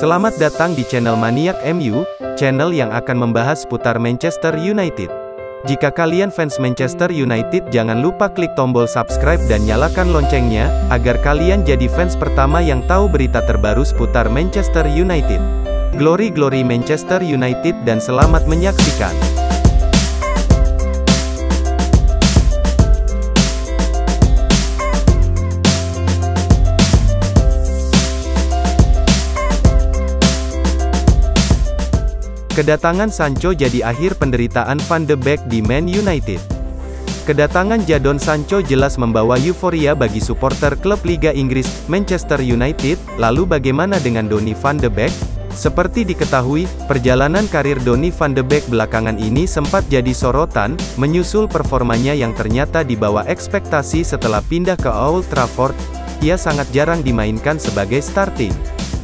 Selamat datang di channel Maniak MU, channel yang akan membahas seputar Manchester United. Jika kalian fans Manchester United, jangan lupa klik tombol subscribe dan nyalakan loncengnya, agar kalian jadi fans pertama yang tahu berita terbaru seputar Manchester United. Glory glory Manchester United dan selamat menyaksikan. Kedatangan Sancho jadi akhir penderitaan Van de Beek di Man United. Kedatangan Jadon Sancho jelas membawa euforia bagi supporter klub Liga Inggris, Manchester United. Lalu bagaimana dengan Donny van de Beek? Seperti diketahui, perjalanan karir Donny van de Beek belakangan ini sempat jadi sorotan, menyusul performanya yang ternyata di bawah ekspektasi setelah pindah ke Old Trafford. Ia sangat jarang dimainkan sebagai starting.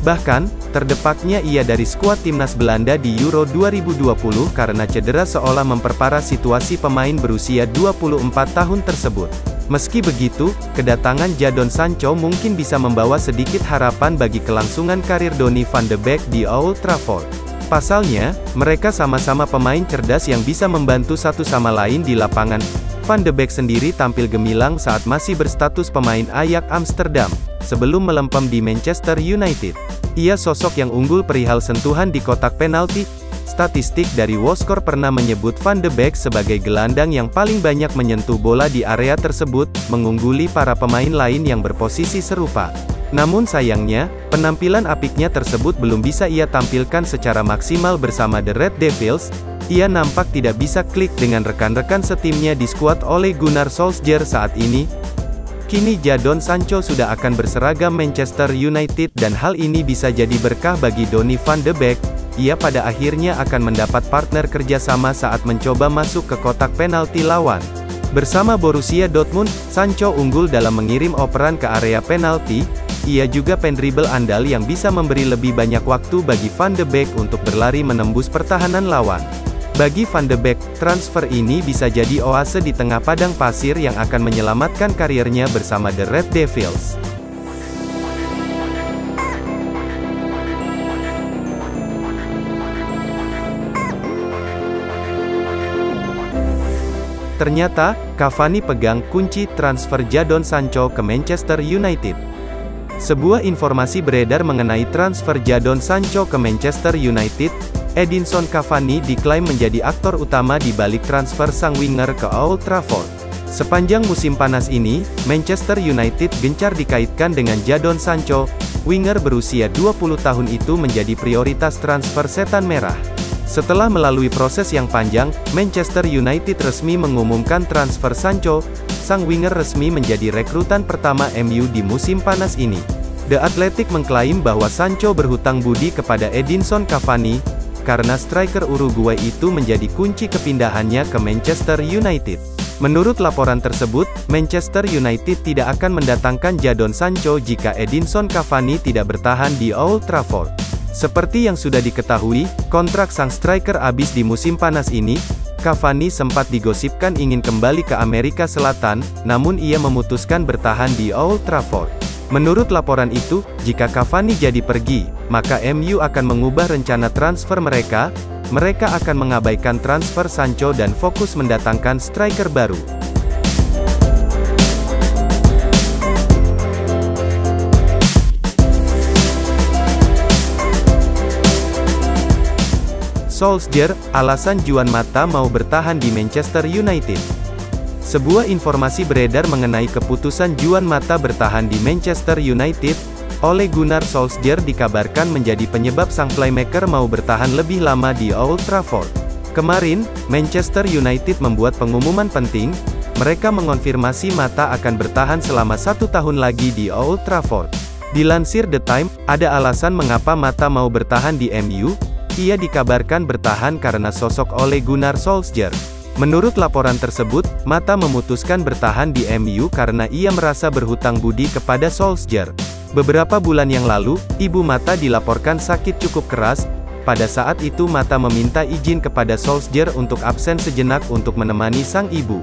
Bahkan, terdepaknya ia dari skuad timnas Belanda di Euro 2020 karena cedera seolah memperparah situasi pemain berusia 24 tahun tersebut. Meski begitu, kedatangan Jadon Sancho mungkin bisa membawa sedikit harapan bagi kelangsungan karir Donny van de Beek di Old Trafford. Pasalnya, mereka sama-sama pemain cerdas yang bisa membantu satu sama lain di lapangan. Van de Beek sendiri tampil gemilang saat masih berstatus pemain Ajax Amsterdam, sebelum melempem di Manchester United. Ia sosok yang unggul perihal sentuhan di kotak penalti. Statistik dari WhoScorer pernah menyebut Van de Beek sebagai gelandang yang paling banyak menyentuh bola di area tersebut, mengungguli para pemain lain yang berposisi serupa. Namun sayangnya, penampilan apiknya tersebut belum bisa ia tampilkan secara maksimal bersama The Red Devils. Ia nampak tidak bisa klik dengan rekan-rekan setimnya di skuad Ole Gunnar Solskjaer saat ini. Kini Jadon Sancho sudah akan berseragam Manchester United dan hal ini bisa jadi berkah bagi Donny van de Beek. Ia pada akhirnya akan mendapat partner kerjasama saat mencoba masuk ke kotak penalti lawan. Bersama Borussia Dortmund, Sancho unggul dalam mengirim operan ke area penalti. Ia juga pendribel andal yang bisa memberi lebih banyak waktu bagi Van de Beek untuk berlari menembus pertahanan lawan. Bagi Van de Beek, transfer ini bisa jadi oase di tengah padang pasir yang akan menyelamatkan karirnya bersama The Red Devils. Ternyata, Cavani pegang kunci transfer Jadon Sancho ke Manchester United. Sebuah informasi beredar mengenai transfer Jadon Sancho ke Manchester United. Edinson Cavani diklaim menjadi aktor utama di balik transfer sang winger ke Old Trafford. Sepanjang musim panas ini, Manchester United gencar dikaitkan dengan Jadon Sancho. Winger berusia 20 tahun itu menjadi prioritas transfer setan merah. Setelah melalui proses yang panjang, Manchester United resmi mengumumkan transfer Sancho. Sang winger resmi menjadi rekrutan pertama MU di musim panas ini. The Athletic mengklaim bahwa Sancho berhutang budi kepada Edinson Cavani, karena striker Uruguay itu menjadi kunci kepindahannya ke Manchester United. Menurut laporan tersebut, Manchester United tidak akan mendatangkan Jadon Sancho jika Edinson Cavani tidak bertahan di Old Trafford. Seperti yang sudah diketahui, kontrak sang striker habis di musim panas ini. Cavani sempat digosipkan ingin kembali ke Amerika Selatan, namun ia memutuskan bertahan di Old Trafford. Menurut laporan itu, jika Cavani jadi pergi, maka MU akan mengubah rencana transfer mereka. Mereka akan mengabaikan transfer Sancho dan fokus mendatangkan striker baru. Solskjaer, alasan Juan Mata mau bertahan di Manchester United. Sebuah informasi beredar mengenai keputusan Juan Mata bertahan di Manchester United. Ole Gunnar Solskjaer dikabarkan menjadi penyebab sang playmaker mau bertahan lebih lama di Old Trafford. Kemarin, Manchester United membuat pengumuman penting. Mereka mengonfirmasi Mata akan bertahan selama 1 tahun lagi di Old Trafford. Dilansir The Times, ada alasan mengapa Mata mau bertahan di MU. Ia dikabarkan bertahan karena sosok Ole Gunnar Solskjaer. Menurut laporan tersebut, Mata memutuskan bertahan di MU karena ia merasa berhutang budi kepada Solskjaer. Beberapa bulan yang lalu, ibu Mata dilaporkan sakit cukup keras. Pada saat itu Mata meminta izin kepada Solskjaer untuk absen sejenak untuk menemani sang ibu.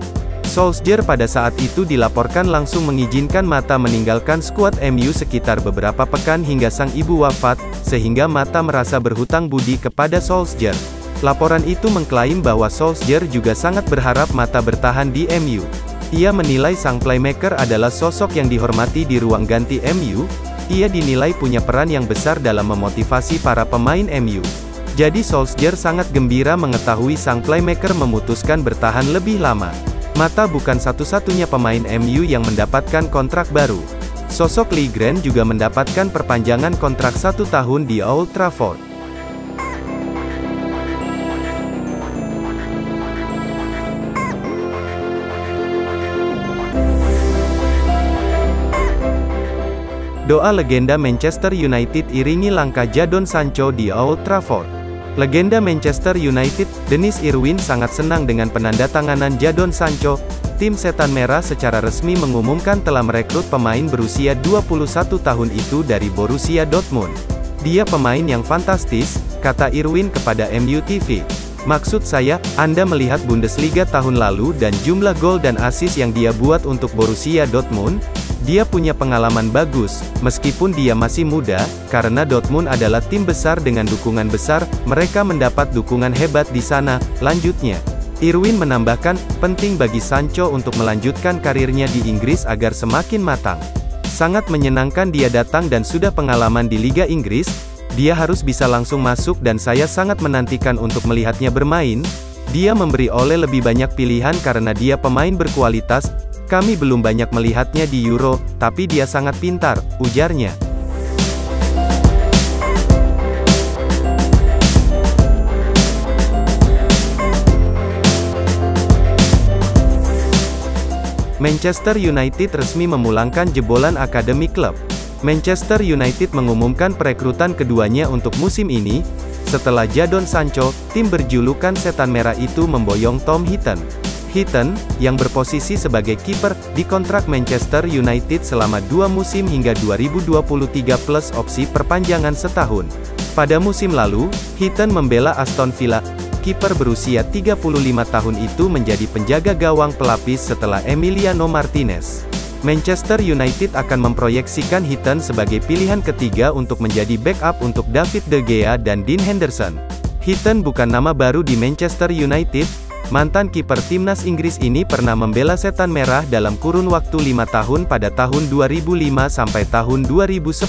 Solskjaer pada saat itu dilaporkan langsung mengizinkan Mata meninggalkan skuad MU sekitar beberapa pekan hingga sang ibu wafat, sehingga Mata merasa berhutang budi kepada Solskjaer. Laporan itu mengklaim bahwa Solskjaer juga sangat berharap Mata bertahan di MU. Ia menilai sang playmaker adalah sosok yang dihormati di ruang ganti MU. Ia dinilai punya peran yang besar dalam memotivasi para pemain MU. Jadi Solskjaer sangat gembira mengetahui sang playmaker memutuskan bertahan lebih lama. Mata bukan satu-satunya pemain MU yang mendapatkan kontrak baru. Sosok Lee Grant juga mendapatkan perpanjangan kontrak 1 tahun di Old Trafford. Doa legenda Manchester United iringi langkah Jadon Sancho di Old Trafford. Legenda Manchester United, Dennis Irwin sangat senang dengan penandatanganan Jadon Sancho. Tim Setan Merah secara resmi mengumumkan telah merekrut pemain berusia 21 tahun itu dari Borussia Dortmund. Dia pemain yang fantastis, kata Irwin kepada MU TV. Maksud saya, Anda melihat Bundesliga tahun lalu dan jumlah gol dan assist yang dia buat untuk Borussia Dortmund? Dia punya pengalaman bagus, meskipun dia masih muda, karena Dortmund adalah tim besar dengan dukungan besar, mereka mendapat dukungan hebat di sana, lanjutnya. Irwin menambahkan, penting bagi Sancho untuk melanjutkan karirnya di Inggris agar semakin matang. Sangat menyenangkan dia datang dan sudah pengalaman di Liga Inggris, dia harus bisa langsung masuk dan saya sangat menantikan untuk melihatnya bermain. Dia memberi Ole lebih banyak pilihan karena dia pemain berkualitas. Kami belum banyak melihatnya di Euro, tapi dia sangat pintar, ujarnya. Manchester United resmi memulangkan jebolan akademi klub. Manchester United mengumumkan perekrutan keduanya untuk musim ini. Setelah Jadon Sancho, tim berjulukan Setan Merah itu memboyong Tom Heaton. Heaton, yang berposisi sebagai kiper, dikontrak Manchester United selama 2 musim hingga 2023 plus opsi perpanjangan setahun. Pada musim lalu, Heaton membela Aston Villa. Kiper berusia 35 tahun itu menjadi penjaga gawang pelapis setelah Emiliano Martinez. Manchester United akan memproyeksikan Heaton sebagai pilihan ketiga untuk menjadi backup untuk David De Gea dan Dean Henderson. Heaton bukan nama baru di Manchester United. Mantan kiper timnas Inggris ini pernah membela Setan Merah dalam kurun waktu 5 tahun pada tahun 2005 sampai tahun 2010.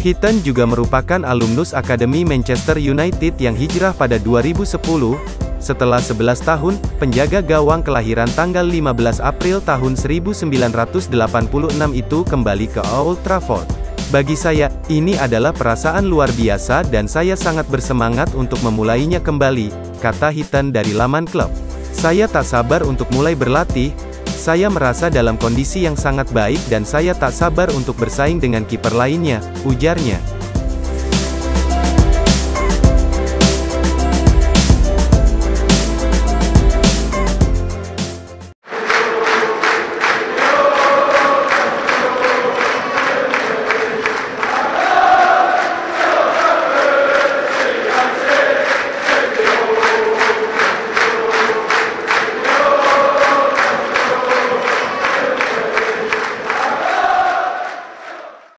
Heaton juga merupakan alumnus Akademi Manchester United yang hijrah pada 2010. Setelah 11 tahun, penjaga gawang kelahiran tanggal 15 April tahun 1986 itu kembali ke Old Trafford. Bagi saya, ini adalah perasaan luar biasa dan saya sangat bersemangat untuk memulainya kembali, kata Heaton dari laman klub. Saya tak sabar untuk mulai berlatih, saya merasa dalam kondisi yang sangat baik dan saya tak sabar untuk bersaing dengan kiper lainnya, ujarnya.